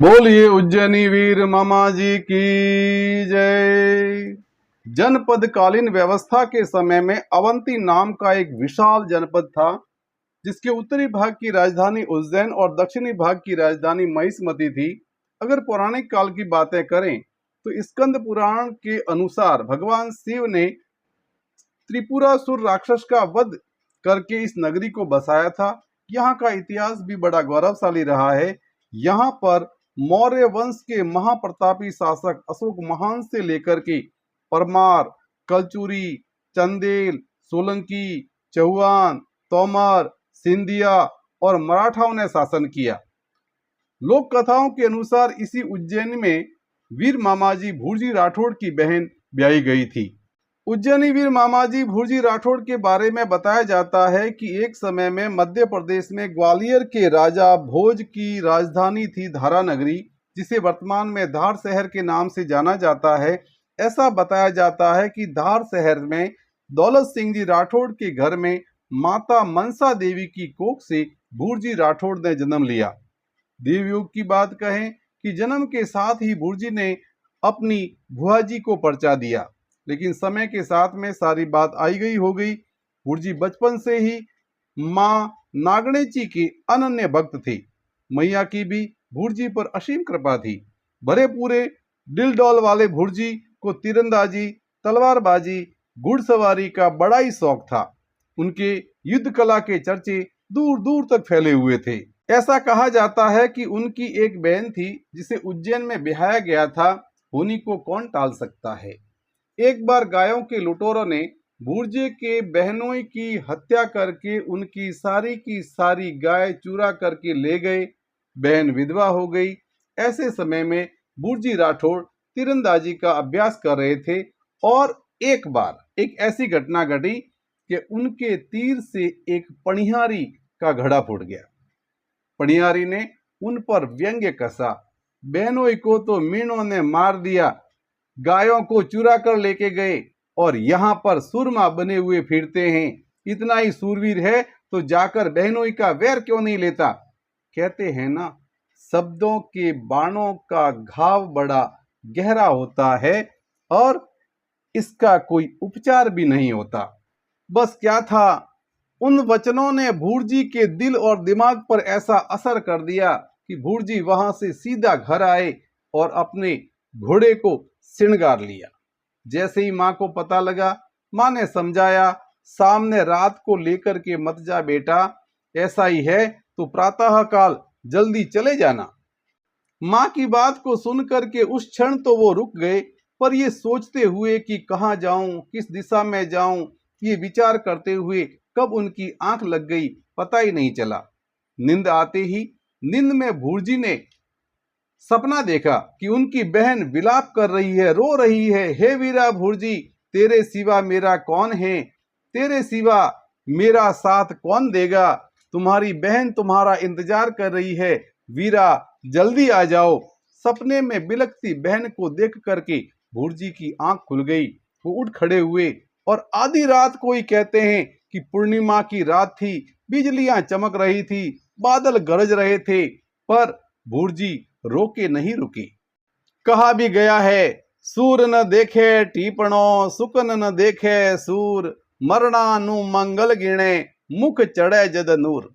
बोलिए उज्जैनी वीर मामाजी की जय। जनपदकालीन व्यवस्था के समय में अवंती नाम का एक विशाल जनपद था, जिसके उत्तरी भाग की राजधानी उज्जैन और दक्षिणी भाग की राजधानी महिष्मती थी। अगर पौराणिक काल की बातें करें तो स्कंद पुराण के अनुसार भगवान शिव ने त्रिपुरासुर राक्षस का वध करके इस नगरी को बसाया था। यहाँ का इतिहास भी बड़ा गौरवशाली रहा है। यहाँ पर मौर्य वंश के महाप्रतापी शासक अशोक महान से लेकर के परमार, कलचुरी, चंदेल, सोलंकी, चौहान, तोमर, सिंधिया और मराठाओं ने शासन किया। लोक कथाओं के अनुसार इसी उज्जैन में वीर मामाजी भूरजी राठौड़ की बहन ब्याही गई थी। उज्जैनी वीर मामाजी भूरजी राठौड़ के बारे में बताया जाता है कि एक समय में मध्य प्रदेश में ग्वालियर के राजा भोज की राजधानी थी धारा नगरी, जिसे वर्तमान में धार शहर के नाम से जाना जाता है। ऐसा बताया जाता है कि धार शहर में दौलत सिंह जी राठौड़ के घर में माता मनसा देवी की कोख से भूरजी राठौड़ ने जन्म लिया। देवयुग की बात कहें कि जन्म के साथ ही भूरजी ने अपनी भुआ जी को पर्चा दिया, लेकिन समय के साथ में सारी बात आई गई हो गई। भूरजी बचपन से ही माँ नागणेची के अनन्य भक्त थे। मैया की भी भूरजी पर असीम कृपा थी। भरे पूरे दिल-डौल वाले भूरजी को तीरंदाजी, तलवारबाजी, घुड़सवारी का बड़ा ही शौक था। उनके युद्ध कला के चर्चे दूर दूर तक फैले हुए थे। ऐसा कहा जाता है कि उनकी एक बहन थी जिसे उज्जैन में ब्याया गया था। होनी को कौन टाल सकता है। एक बार गायों के लुटेरों ने भूरजे के बहनोई की हत्या करके उनकी सारी की सारी गाय चुरा करके ले गए। बहन विधवा हो गई। ऐसे समय में भूरजी राठौड़ तीरंदाजी का अभ्यास कर रहे थे और एक बार एक ऐसी घटना घटी कि उनके तीर से एक पनिहारी का घड़ा फूट गया। पनिहारी ने उन पर व्यंग्य कसा। बहनोई को तो मीणों ने मार दिया, गायों को चुरा कर लेके गए और यहाँ पर सुरमा बने हुए फिरते हैं। इतना ही सूरवीर है तो जाकर बहनोई का वैर क्यों नहीं लेता। कहते हैं ना, शब्दों के बाणों का घाव बड़ा गहरा होता है और इसका कोई उपचार भी नहीं होता। बस क्या था, उन वचनों ने भूरजी के दिल और दिमाग पर ऐसा असर कर दिया कि भूरजी वहां से सीधा घर आए और अपने घोड़े को श्रृंगार लिया। जैसे ही माँ को पता लगा, माँ ने समझाया, सामने रात को लेकर के मत जा बेटा, ऐसा ही है तो प्रातः काल जल्दी चले जाना। माँ की बात को सुनकर के उस क्षण तो वो रुक गए, पर ये सोचते हुए कि कहाँ जाऊं, किस दिशा में जाऊं, ये विचार करते हुए कब उनकी आंख लग गई पता ही नहीं चला। नींद आते ही नींद में भूरजी ने सपना देखा कि उनकी बहन विलाप कर रही है, रो रही है। हे वीरा भूरजी, तेरे सिवा मेरा कौन है, तेरे सिवा मेरा साथ कौन देगा। तुम्हारी बहन तुम्हारा इंतजार कर रही है, वीरा जल्दी आ जाओ। सपने में बिलखती बहन को देख करके भूरजी की आंख खुल गई। वो उठ खड़े हुए और आधी रात को ही कहते हैं कि पूर्णिमा की रात थी, बिजलियां चमक रही थी, बादल गरज रहे थे, पर भूरजी रोके नहीं रुके। कहा भी गया है, सूर न देखे टीपणो, सुकन न देखे सूर, मरना नु मंगल गिणे, मुख चढ़े जद नूर।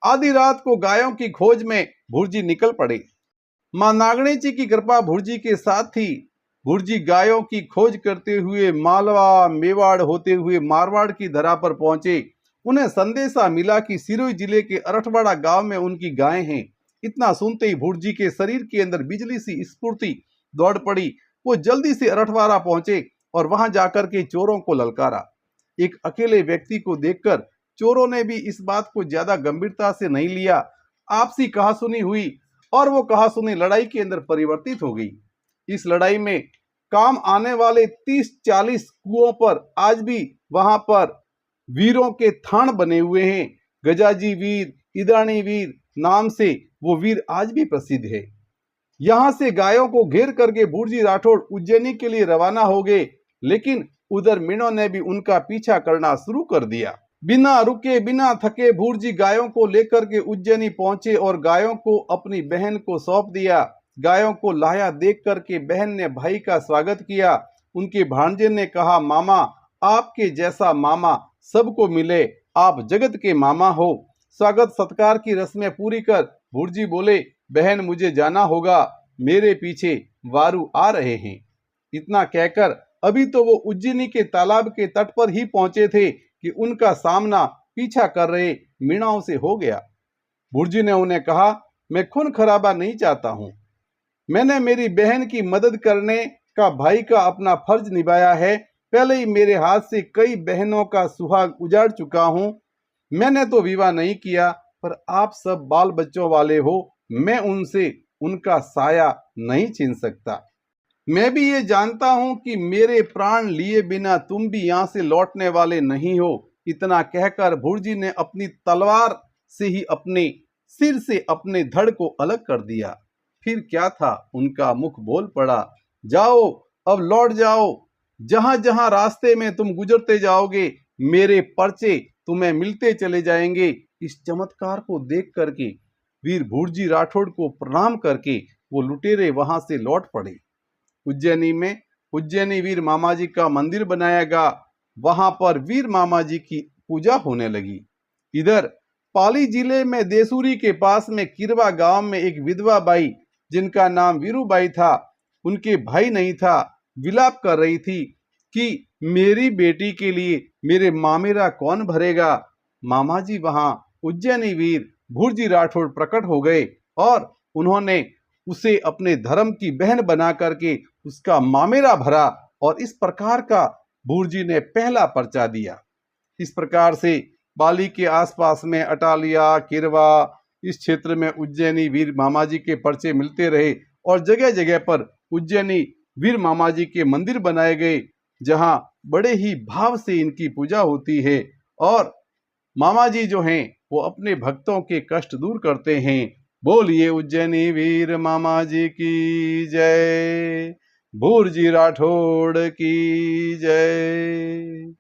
आधी रात को गायों की खोज में भूरजी निकल पड़े। मां नागणेची की कृपा भूरजी के साथ थी। भूरजी गायों की खोज करते हुए मालवा मेवाड़ होते हुए मारवाड़ की धरा पर पहुंचे। उन्हें संदेशा मिला कि सिरोही जिले के अरठवाड़ा गांव में उनकी गायें हैं। इतना सुनते ही भूरजी के शरीर के अंदर बिजली सी स्फूर्ति दौड़ पड़ी। वो जल्दी से अरठवाड़ा पहुंचे और वहां जाकर के चोरों को ललकारा। एक अकेले व्यक्ति को देखकर चोरों ने भी इस बात को ज्यादा गंभीरता से नहीं लिया। आपसी कहासुनी हुई और वो कहासुनी लड़ाई के अंदर परिवर्तित हो गई। इस लड़ाई में काम आने वाले 30-40 कुओं पर आज भी वहां पर वीरों के थान बने हुए हैं। गजाजी वीर, इदानी वीर नाम से वो वीर आज भी प्रसिद्ध है। यहां से गायों को घेर करके भूरजी राठौड़ उज्जैनी के लिए रवाना हो गए, लेकिन उधर मीणों ने भी उनका पीछा करना शुरू कर दिया। बिना रुके बिना थके भूरजी गायों को लेकर के उज्जैनी पहुंचे और गायों को अपनी बहन को सौंप दिया। गायों को लाया देख करके बहन ने भाई का स्वागत किया। उनके भांजे ने कहा, मामा, आपके जैसा मामा सबको मिले, आप जगत के मामा हो। स्वागत सत्कार की रस्में पूरी कर भूरजी बोले, बहन मुझे जाना होगा, मेरे पीछे वारू आ रहे हैं। इतना कहकर अभी तो वो उज्जैनी के तालाब के तट पर ही पहुंचे थे कि उनका सामना पीछा कर रहे मीणाओं से हो गया। भुर्जी ने उन्हें कहा, मैं खून खराबा नहीं चाहता हूं। मैंने मेरी बहन की मदद करने का भाई का अपना फर्ज निभाया है। पहले ही मेरे हाथ से कई बहनों का सुहाग उजाड़ चुका हूं। मैंने तो विवाह नहीं किया, पर आप सब बाल बच्चों वाले हो, मैं उनसे उनका साया नहीं छीन सकता। मैं भी ये जानता हूं कि मेरे प्राण लिए बिना तुम भी यहां से लौटने वाले नहीं हो। इतना कहकर भुर्जी ने अपनी तलवार से ही अपने सिर से अपने धड़ को अलग कर दिया। फिर क्या था, उनका मुख बोल पड़ा, जाओ, अब लौट जाओ। जहां जहां रास्ते में तुम गुजरते जाओगे, मेरे पर्चे तुम्हें मिलते चले जाएंगे। इस चमत्कार को देख करके वीर भुर्जी राठौड़ को प्रणाम करके वो लुटेरे वहां से लौट पड़े। उज्जैनी में उज्जैनी वीर मामाजी का मंदिर बनाया गया। वहां पर वीर मामाजी की पूजा होने लगी। इधर पाली जिले में देसूरी के पास में किरवा गांव में एक विधवा बाई, जिनका नाम वीरूबाई था, उनके भाई नहीं था, विलाप कर रही थी कि मेरी बेटी के लिए मेरे मामेरा कौन भरेगा। मामाजी वहां उज्जैनी वीर भुर्जी राठौड़ प्रकट हो गए और उन्होंने उसे अपने धर्म की बहन बना करके उसका मामेरा भरा और इस प्रकार का भुर्जी ने पहला पर्चा दिया। इस प्रकार से पाली के आसपास में अटालिया, किरवा, इस क्षेत्र में उज्जैनी वीर मामाजी के पर्चे मिलते रहे और जगह जगह पर उज्जैनी वीर मामाजी के मंदिर बनाए गए, जहां बड़े ही भाव से इनकी पूजा होती है और मामाजी जो हैं वो अपने भक्तों के कष्ट दूर करते हैं। बोलिए उज्जैनी वीर मामाजी की जय, भुर्जी राठौड़ की जय।